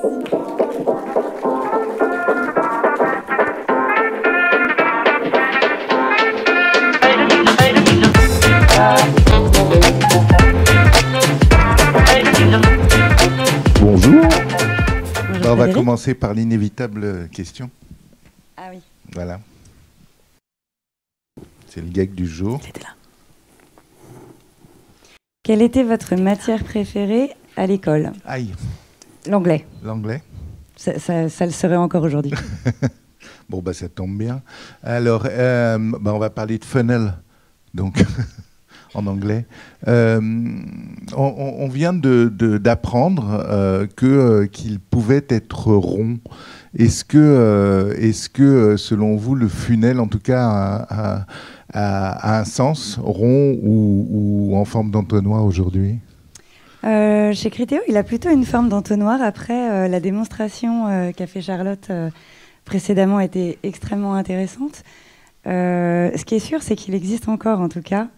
Bonjour. On va commencer par l'inévitable question. Ah oui. Voilà. C'est le gag du jour. C'était là. Quelle était votre matière préférée à l'école? Aïe. L'anglais. L'anglais. Ça le serait encore aujourd'hui. Bon, bah ça tombe bien. Alors, on va parler de funnel, donc en anglais. On vient d'apprendre qu'il pouvait être rond. Est-ce que, selon vous, le funnel, en tout cas, a un sens rond ou en forme d'entonnoir aujourd'hui? Chez Criteo, il a plutôt une forme d'entonnoir. Après, la démonstration qu'a fait Charlotte précédemment était extrêmement intéressante. Ce qui est sûr, c'est qu'il existe encore, en tout cas,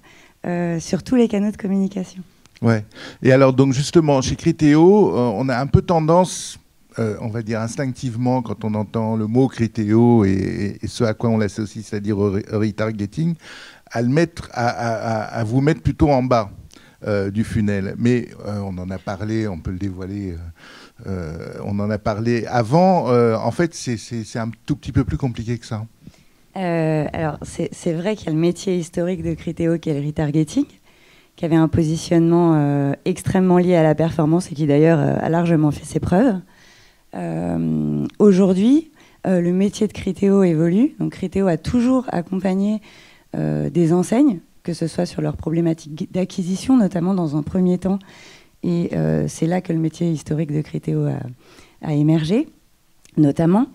sur tous les canaux de communication. Ouais. Et alors, donc justement, chez Criteo, on a un peu tendance, on va dire instinctivement, quand on entend le mot Criteo et ce à quoi on l'associe, c'est-à-dire retargeting, à vous mettre plutôt en bas du funnel. Mais on en a parlé, on peut le dévoiler, on en a parlé avant. En fait, c'est un tout petit peu plus compliqué que ça. Alors, c'est vrai qu'il y a le métier historique de Criteo qui est le retargeting, qui avait un positionnement extrêmement lié à la performance et qui d'ailleurs a largement fait ses preuves. Aujourd'hui, le métier de Criteo évolue. Donc Criteo a toujours accompagné des enseignes, que ce soit sur leurs problématiques d'acquisition, notamment dans un premier temps. Et c'est là que le métier historique de Criteo a émergé, notamment.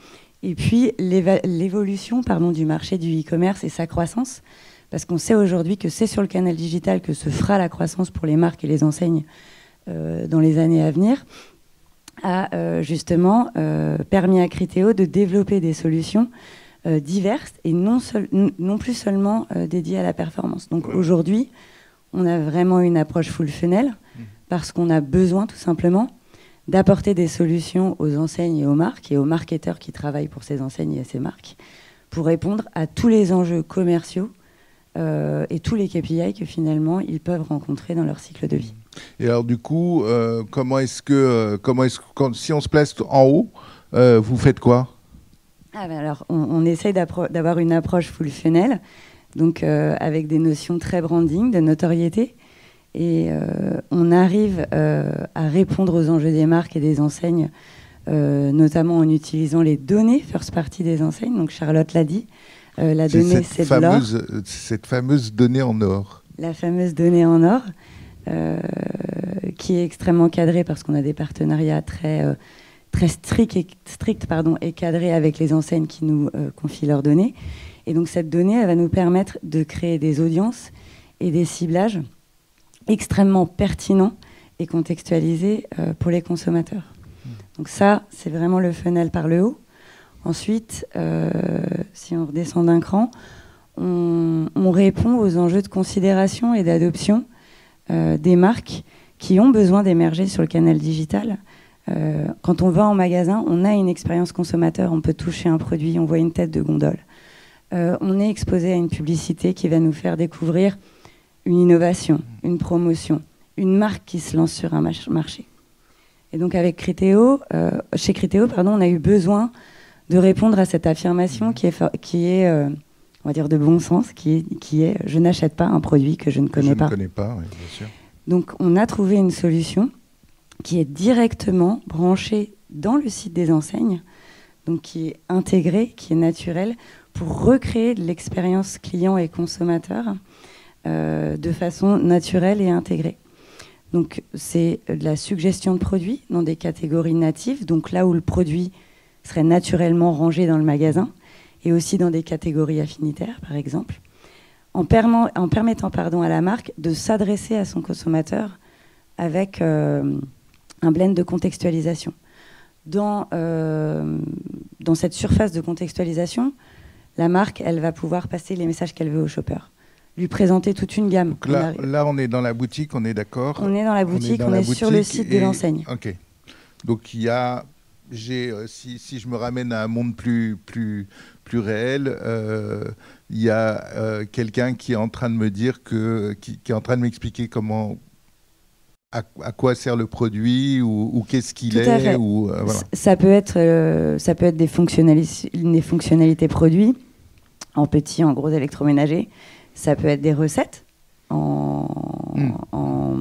Et puis l'évolution du marché du e-commerce et sa croissance, parce qu'on sait aujourd'hui que c'est sur le canal digital que se fera la croissance pour les marques et les enseignes dans les années à venir, a justement permis à Criteo de développer des solutions diverses et non plus seulement dédiées à la performance. Donc aujourd'hui, on a vraiment une approche full funnel parce qu'on a besoin tout simplement d'apporter des solutions aux enseignes et aux marques et aux marketeurs qui travaillent pour ces enseignes et ces marques pour répondre à tous les enjeux commerciaux et tous les KPI que finalement ils peuvent rencontrer dans leur cycle de vie. Et alors du coup, si on se place en haut, vous faites quoi? Alors, on essaye d'avoir une approche full funnel, donc avec des notions très branding, de notoriété. Et on arrive à répondre aux enjeux des marques et des enseignes, notamment en utilisant les données first party des enseignes. Donc Charlotte l'a dit, la donnée c'est de l'or. Cette fameuse donnée en or. La fameuse donnée en or, qui est extrêmement cadrée parce qu'on a des partenariats très stricts et cadrés avec les enseignes qui nous confient leurs données. Et donc cette donnée, elle va nous permettre de créer des audiences et des ciblages extrêmement pertinent et contextualisé pour les consommateurs. Donc ça, c'est vraiment le funnel par le haut. Ensuite, si on redescend d'un cran, on répond aux enjeux de considération et d'adoption des marques qui ont besoin d'émerger sur le canal digital. Quand on va en magasin, on a une expérience consommateur, on peut toucher un produit, on voit une tête de gondole. On est exposé à une publicité qui va nous faire découvrir une innovation, une promotion, une marque qui se lance sur un marché. Et donc avec Criteo, chez Criteo, on a eu besoin de répondre à cette affirmation qui est on va dire de bon sens, qui est je n'achète pas un produit que je ne connais pas. Je ne connais pas, oui, bien sûr. Donc on a trouvé une solution qui est directement branchée dans le site des enseignes, donc qui est intégrée, qui est naturelle, pour recréer de l'expérience client et consommateur de façon naturelle et intégrée. Donc c'est de la suggestion de produits dans des catégories natives, donc là où le produit serait naturellement rangé dans le magasin, et aussi dans des catégories affinitaires, par exemple, en permettant à la marque de s'adresser à son consommateur avec un blend de contextualisation. Dans cette surface de contextualisation, la marque, elle va pouvoir passer les messages qu'elle veut au shopper, lui présenter toute une gamme. Donc là, on est dans la boutique, on est d'accord? On est dans la boutique, on est sur le site de l'enseigne. Ok. Donc il y a si je me ramène à un monde plus réel, il y a quelqu'un qui est en train de me dire qui est en train de m'expliquer à quoi sert le produit ou qu'est-ce qu'il Tout à est. fait. Voilà. Ça peut être des fonctionnalités produits en petit, en gros électroménager. Ça peut être des recettes en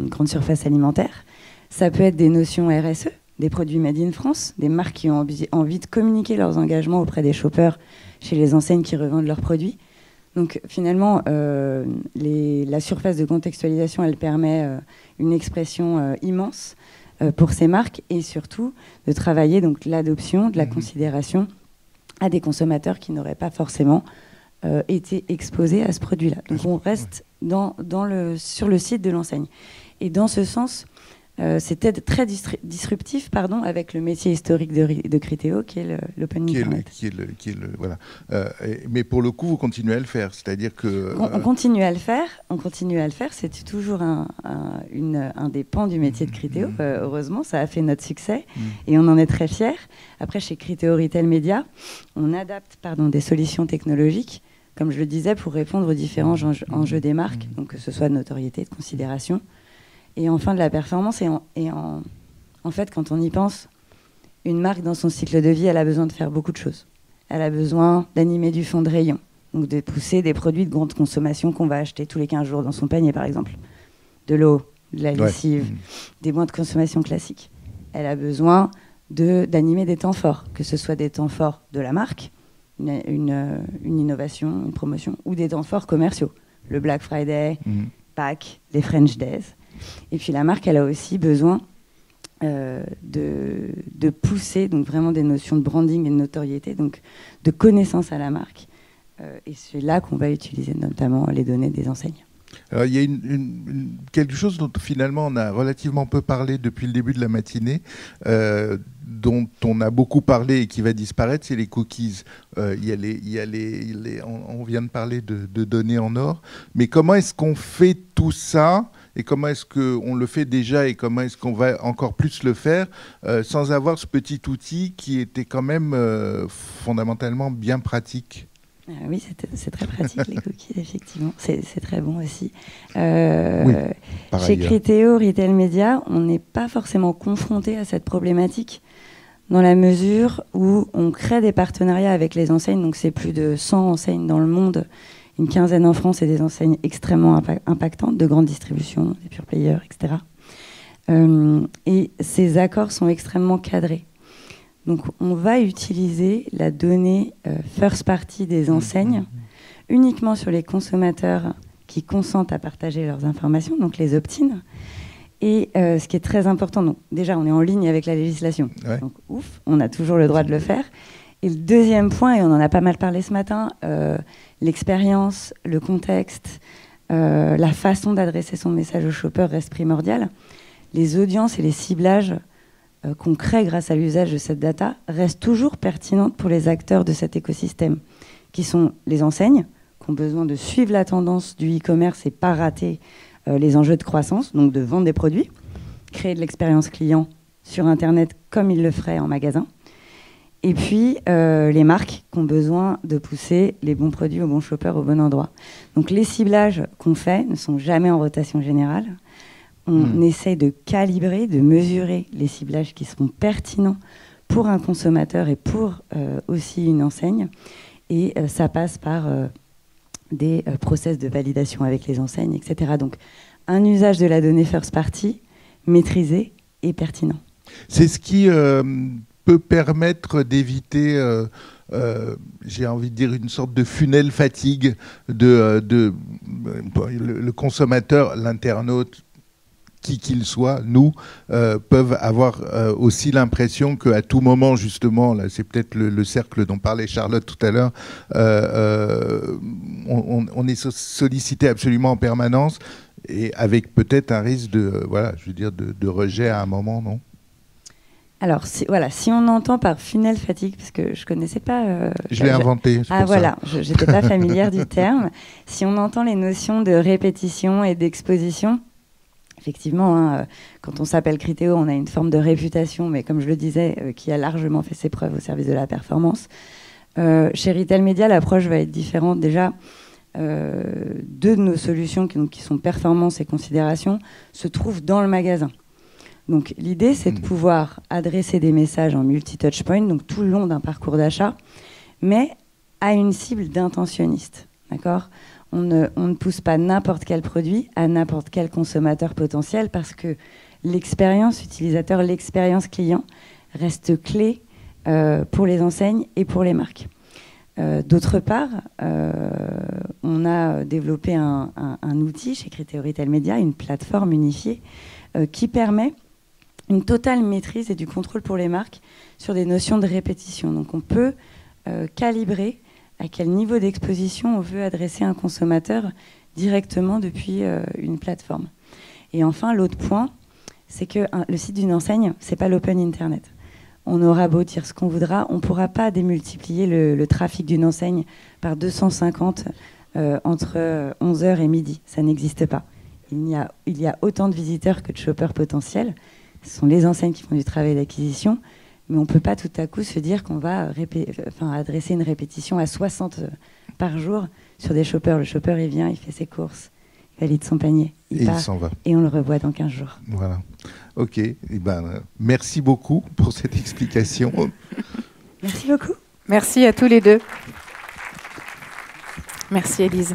grande surface alimentaire. Ça peut être des notions RSE, des produits made in France, des marques qui ont envie de communiquer leurs engagements auprès des shoppers chez les enseignes qui revendent leurs produits. Donc finalement, la surface de contextualisation, elle permet une expression immense pour ces marques et surtout de travailler donc l'adoption, de la considération à des consommateurs qui n'auraient pas forcément été exposés à ce produit-là. Donc on reste sur le site de l'enseigne. Et dans ce sens, c'était très disruptif avec le métier historique de Criteo, qui est l'Open Internet. Voilà. Mais pour le coup, vous continuez à le faire, c'est-à-dire que... On continue à le faire, c'est toujours un des pans du métier de Criteo. Heureusement, ça a fait notre succès et on en est très fiers. Après, chez Criteo Retail Media, on adapte des solutions technologiques, comme je le disais, pour répondre aux différents enjeux des marques, donc que ce soit de notoriété, de considération, et enfin de la performance. En fait, quand on y pense, une marque dans son cycle de vie, elle a besoin de faire beaucoup de choses. Elle a besoin d'animer du fond de rayon, donc de pousser des produits de grande consommation qu'on va acheter tous les 15 jours dans son panier, par exemple. De l'eau, de la lessive, des moyens de consommation classiques. Elle a besoin d'animer des temps forts, que ce soit des temps forts de la marque, une innovation, une promotion, ou des temps forts commerciaux. Le Black Friday, Pâques, les French Days. Et puis la marque, elle a aussi besoin de pousser donc vraiment des notions de branding et de notoriété, donc de connaissance à la marque. Et c'est là qu'on va utiliser notamment les données des enseignes. Alors, il y a quelque chose dont finalement on a relativement peu parlé depuis le début de la matinée, dont on a beaucoup parlé et qui va disparaître, c'est les cookies. On vient de parler de données en or, mais comment est-ce qu'on fait tout ça et comment est-ce qu'on le fait déjà et comment est-ce qu'on va encore plus le faire sans avoir ce petit outil qui était quand même fondamentalement bien pratique? Oui, c'est très pratique, les cookies, effectivement. C'est très bon aussi. Chez Criteo Retail Media, on n'est pas forcément confronté à cette problématique dans la mesure où on crée des partenariats avec les enseignes. Donc, c'est plus de 100 enseignes dans le monde, une quinzaine en France et des enseignes extrêmement impactantes, de grande distribution, des pure players, etc. Et ces accords sont extrêmement cadrés. Donc, on va utiliser la donnée first party des enseignes uniquement sur les consommateurs qui consentent à partager leurs informations, donc les opt-in. Et ce qui est très important, donc déjà, on est en ligne avec la législation. Ouais. Donc, ouf, on a toujours le droit de le faire. Et le deuxième point, et on en a pas mal parlé ce matin, l'expérience, le contexte, la façon d'adresser son message au shopper reste primordial. Les audiences et les ciblages qu'on crée grâce à l'usage de cette data restent toujours pertinentes pour les acteurs de cet écosystème, qui sont les enseignes, qui ont besoin de suivre la tendance du e-commerce et pas rater les enjeux de croissance, donc de vendre des produits, créer de l'expérience client sur Internet comme ils le feraient en magasin. Et puis, les marques qui ont besoin de pousser les bons produits aux bons shoppers au bon endroit. Donc, les ciblages qu'on fait ne sont jamais en rotation générale. On essaye de calibrer, de mesurer les ciblages qui seront pertinents pour un consommateur et pour aussi une enseigne. Et ça passe par des process de validation avec les enseignes, etc. Donc, un usage de la donnée first party maîtrisé et pertinent. C'est ce qui peut permettre d'éviter, j'ai envie de dire, une sorte de funnel fatigue le consommateur, l'internaute, qui qu'il soit, nous, peuvent avoir aussi l'impression qu'à tout moment, justement, là, c'est peut-être le cercle dont parlait Charlotte tout à l'heure, on est sollicité absolument en permanence et avec peut-être un risque de rejet à un moment, non ? Alors, si on entend par funnel fatigue, parce que je ne connaissais pas... je l'ai inventé. Je n'étais pas familière du terme. Si on entend les notions de répétition et d'exposition, Effectivement, hein, quand on s'appelle Criteo, on a une forme de réputation, mais comme je le disais, qui a largement fait ses preuves au service de la performance. Chez Retail Media, l'approche va être différente. Déjà, deux de nos solutions qui sont performance et considération se trouvent dans le magasin. Donc l'idée, c'est de pouvoir adresser des messages en multi-touchpoint, donc tout le long d'un parcours d'achat, mais à une cible d'intentionniste. D'accord ? On ne pousse pas n'importe quel produit à n'importe quel consommateur potentiel parce que l'expérience utilisateur, l'expérience client reste clé pour les enseignes et pour les marques. D'autre part, on a développé un outil chez Criteo Retail Media, une plateforme unifiée qui permet une totale maîtrise et du contrôle pour les marques sur des notions de répétition. Donc on peut calibrer à quel niveau d'exposition on veut adresser un consommateur directement depuis une plateforme. Et enfin, l'autre point, c'est que le site d'une enseigne, c'est pas l'open internet. On aura beau dire ce qu'on voudra, on ne pourra pas démultiplier le trafic d'une enseigne par 250 entre 11h et midi. Ça n'existe pas. Il y a autant de visiteurs que de shoppers potentiels. Ce sont les enseignes qui font du travail d'acquisition. Mais on ne peut pas tout à coup se dire qu'on va adresser une répétition à 60 par jour sur des shoppers. Le shopper, il vient, il fait ses courses, il valide son panier, il s'en va. Et on le revoit dans 15 jours. Voilà. OK. Merci beaucoup pour cette explication. Merci beaucoup. Merci à tous les deux. Merci Élise.